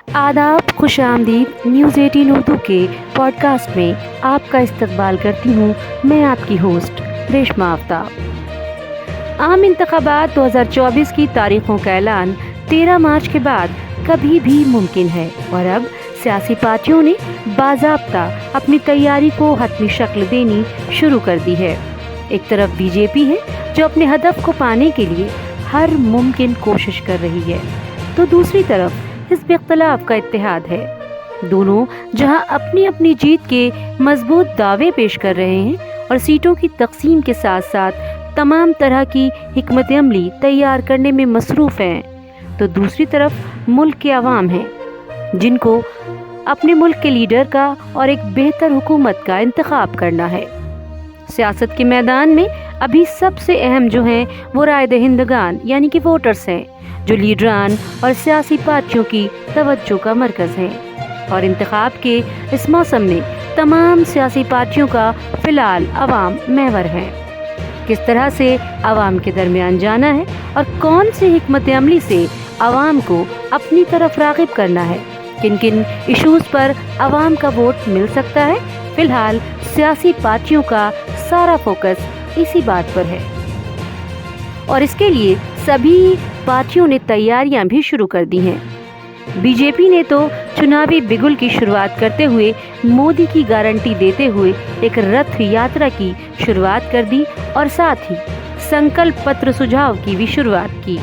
आदाब, खुश आमदीद न्यूज़ 18 उर्दू के पॉडकास्ट में आपका इस्तकबाल करती हूँ मैं आपकी होस्ट रेशमा आफ्ताब। आम इंतखाबात 2024 की तारीखों का ऐलान 13 मार्च के बाद कभी भी मुमकिन है और अब सियासी पार्टियों ने बाज़ाब्ता अपनी तैयारी को हतमी शक्ल देनी शुरू कर दी है। एक तरफ बीजेपी है जो अपने हदफ को पाने के लिए हर मुमकिन कोशिश कर रही है, तो दूसरी तरफ हिज़्ब इख्तिलाफ का इत्तेहाद है। दोनों जहां अपनी अपनी जीत के मजबूत दावे पेश कर रहे हैं और सीटों की तकसीम के साथ साथ तमाम तरह की हिकमत अमली तैयार करने में मसरूफ़ हैं, तो दूसरी तरफ मुल्क के अवाम हैं जिनको अपने मुल्क के लीडर का और एक बेहतर हुकूमत का इंतखाब करना है। सियासत के मैदान में अभी सबसे अहम जो हैं वो राय दहिंदगान यानी कि वोटर्स हैं, जो लीडरान और सियासी पार्टियों की तवज्जो का मरकज़ हैं। और इंतखाब के इस मौसम में तमाम सियासी पार्टियों का फ़िलहाल अवाम महवर है। किस तरह से अवाम के दरमियान जाना है और कौन सी हिकमत अमली से अवाम को अपनी तरफ राग़िब करना है, किन किन इशूज़ पर अवाम का वोट मिल सकता है, फ़िलहाल सियासी पार्टियों का सारा फोकस इसी बात पर है। और इसके लिए सभी पार्टियों ने तैयारियां भी शुरू कर दी हैं। बीजेपी ने तो चुनावी बिगुल की शुरुआत करते हुए मोदी की गारंटी देते हुए एक रथ यात्रा की शुरुआत कर दी और साथ ही संकल्प पत्र सुझाव की भी शुरुआत की,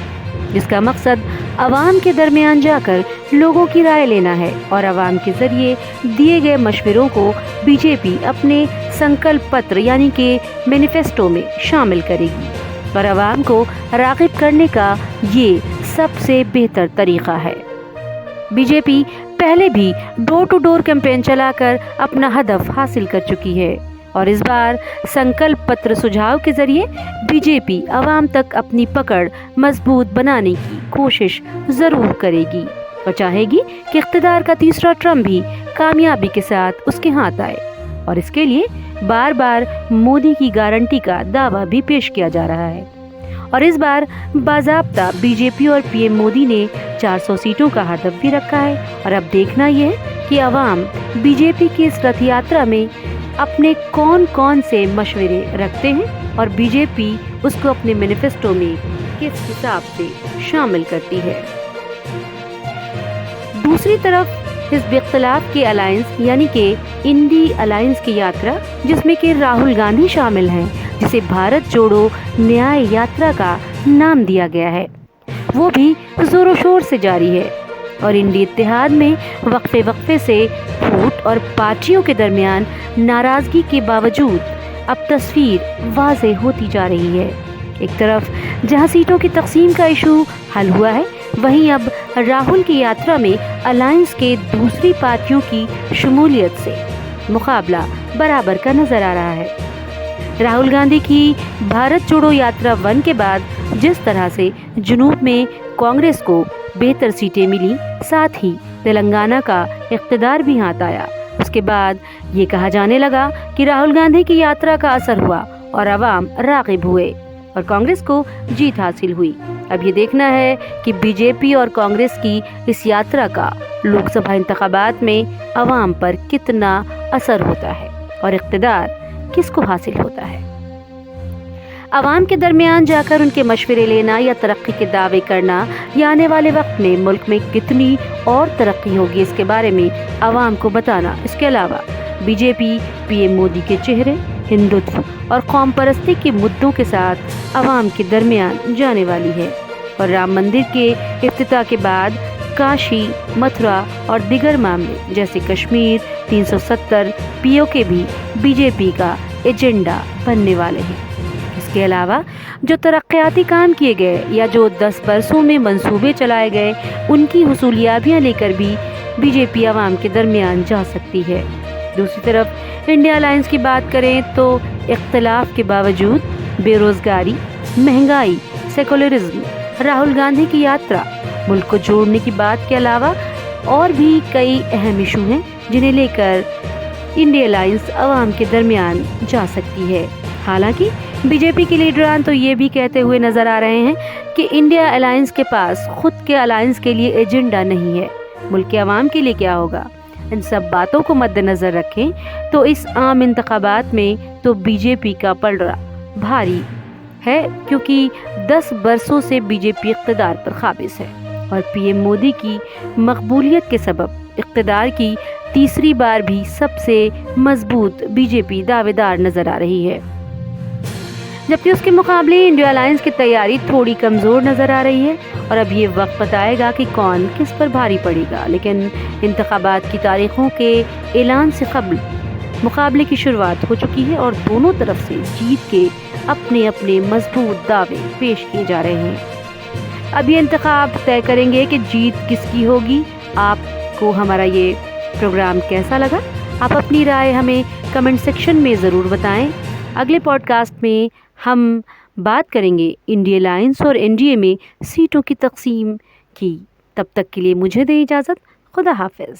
जिसका मकसद अवाम के दरमियान जाकर लोगों की राय लेना है और अवाम के जरिए दिए गए मशवरों को बीजेपी अपने संकल्प पत्र यानी कि मैनिफेस्टो में शामिल करेगी और अवाम को राग़िब करने का ये सबसे बेहतर तरीक़ा है। बीजेपी पहले भी डोर टू डोर कैंपेन चलाकर अपना हदफ हासिल कर चुकी है और इस बार संकल्प पत्र सुझाव के जरिए बीजेपी अवाम तक अपनी पकड़ मजबूत बनाने की कोशिश ज़रूर करेगी और चाहेगी कि इक़्तिदार का तीसरा टर्म भी कामयाबी के साथ उसके हाथ आए। और इसके लिए बार बार मोदी की गारंटी का दावा भी पेश किया जा रहा है और इस बार बाज़ाब्ता बीजेपी और पीएम मोदी ने 400 सीटों का हदफ भी रखा है। और अब देखना यह है कि अवाम बीजेपी की इस रथ यात्रा में अपने कौन कौन से मशवरे रखते हैं और बीजेपी उसको अपने मैनिफेस्टो में किस हिसाब से शामिल करती है। दूसरी तरफ हिज़्ब इख्तिलाफ के अलायंस यानी कि इंडी अलायंस की यात्रा, जिसमें कि राहुल गांधी शामिल हैं, जिसे भारत जोड़ो न्याय यात्रा का नाम दिया गया है, वो भी ज़ोरों शोर से जारी है। और इंडी इत्तेहाद में वक्फे वक्फे से फूट और पार्टियों के दरमियान नाराज़गी के बावजूद अब तस्वीर वाज़ेह होती जा रही है। एक तरफ जहां सीटों की तकसीम का इशू हल हुआ है, वहीं अब राहुल की यात्रा में अलायंस के दूसरी पार्टियों की शमूलियत से मुकाबला बराबर का नजर आ रहा है। राहुल गांधी की भारत जोड़ो यात्रा 1 के बाद जिस तरह से जुनूब में कांग्रेस को बेहतर सीटें मिली, साथ ही तेलंगाना का इक़्तिदार भी हाथ आया, उसके बाद ये कहा जाने लगा कि राहुल गांधी की यात्रा का असर हुआ और अवाम राग़िब हुए और कांग्रेस को जीत हासिल हुई। अब ये देखना है कि बीजेपी और कांग्रेस की इस यात्रा का लोकसभा इंतखाबात में अवाम पर कितना असर होता है और इक़्तिदार किसको हासिल होता है। अवाम के दरमियान जाकर उनके मशवरे लेना या तरक्की के दावे करना या आने वाले वक्त में मुल्क में कितनी और तरक्की होगी, इसके बारे में अवाम को बताना। इसके अलावा बीजेपी पीएम मोदी के चेहरे, हिंदुत्व और कौम परस्ती के मुद्दों के साथ अवाम के दरमियान जाने वाली है और राम मंदिर के इफ्तिताह के बाद काशी, मथुरा और दिगर मामले जैसे कश्मीर, 370 पीओके भी बीजेपी का एजेंडा बनने वाले हैं। इसके अलावा जो तरक्याती काम किए गए या जो 10 बरसों में मंसूबे चलाए गए, उनकी हुसूलियाबियाँ लेकर भी बीजेपी अवाम के दरमियान जा सकती है। दूसरी तरफ इंडिया अलायंस की बात करें तो इख्तिलाफ के बावजूद बेरोजगारी, महंगाई, सेकुलरिज्म, राहुल गांधी की यात्रा, मुल्क को जोड़ने की बात के अलावा और भी कई अहम इशू हैं जिन्हें लेकर इंडिया अलायंस अवाम के दरमियान जा सकती है। हालांकि बीजेपी के लीडरान तो ये भी कहते हुए नजर आ रहे हैं कि इंडिया अलायंस के पास खुद के अलायंस के लिए एजेंडा नहीं है, ملک کے عوام کے لیے کیا ہوگا؟ ان سب باتوں کو مد نظر رکھیں تو اس عام انتخابات میں تو بی جے پی کا پلڑا بھاری ہے، کیونکہ 10 برسوں سے بی جے پی اقتدار پر قابض ہے اور پی ایم مودی کی مقبولیت کے سبب اقتدار کی تیسری بار بھی سب سے مضبوط بی جے پی دعوے دار نظر آ رہی ہے، جبکہ اس کے مقابلے انڈیا الائنس کی تیاری تھوڑی کمزور نظر آ رہی ہے۔ اور اب یہ وقت بتائے گا کہ کون کس پر بھاری پڑے گا، لیکن انتخابات کی تاریخوں کے اعلان سے قبل مقابلے کی شروعات ہو چکی ہے اور دونوں طرف سے جیت کے اپنے اپنے مضبوط دعوے پیش کیے جا رہے ہیں۔ اب یہ انتخاب طے کریں گے کہ جیت کس کی ہوگی۔ آپ کو ہمارا یہ پروگرام کیسا لگا؟ آپ اپنی رائے ہمیں کمنٹ سیکشن میں ضرور بتائیں۔ اگلے پوڈ کاسٹ میں ہم بات کریں گے انڈیا الائنس اور این ڈی اے میں سیٹوں کی تقسیم کی۔ تب تک کے لیے مجھے دیں اجازت۔ خدا حافظ۔